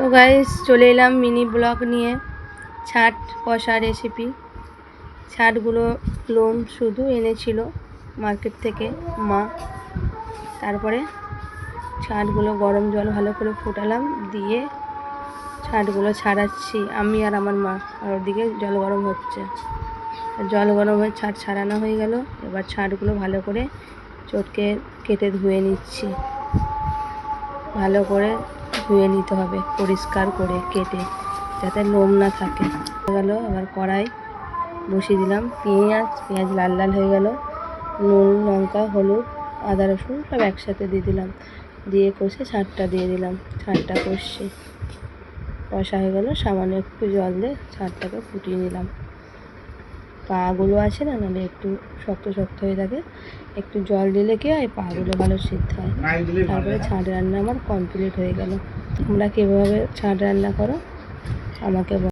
তো গাইস চলে এলাম মিনি ব্লগ নিয়ে ছাট কষা রেসিপি। ছাটগুলো লোম শুধু এনেছিল মার্কেট থেকে মা। তারপরে ছাটগুলো গরম জল ভালো করে ফোটালাম, দিয়ে ছাটগুলো ছাড়াচ্ছি আমি আর আমার মা। আর ওদিকে জল গরম হচ্ছে, জল গরম হয়ে ছাট ছাড়ানো হয়ে গেল। এবার ছাটগুলো ভালো করে চটকে কেটে ধুয়ে নিচ্ছি। ভালো করে ধুয়ে নিতে হবে পরিষ্কার করে কেটে, যাতে লোম না থাকে। হয়ে গেল, এবার কড়াই বসিয়ে দিলাম। পেঁয়াজ লাল লাল হয়ে গেল। নুন, লঙ্কা, হলুদ, আদা, রসুন সব একসাথে দিয়ে দিলাম। দিয়ে কষে ছাটটা দিয়ে দিলাম। ছাটটা কষা হয়ে গেল। সামান্য একটু জল দিয়ে ছাটটাকে ফুটিয়ে নিলাম। পাগুলো আছে না, নাহলে একটু শক্ত শক্ত হয়ে থাকে, একটু জল দিলে কি হয়, পাগুলো ভালো সিদ্ধ হয়। তারপরে ছাট রান্না আমার কমপ্লিট হয়ে গেল। তোমরা কীভাবে ছাট রান্না করো আমাকে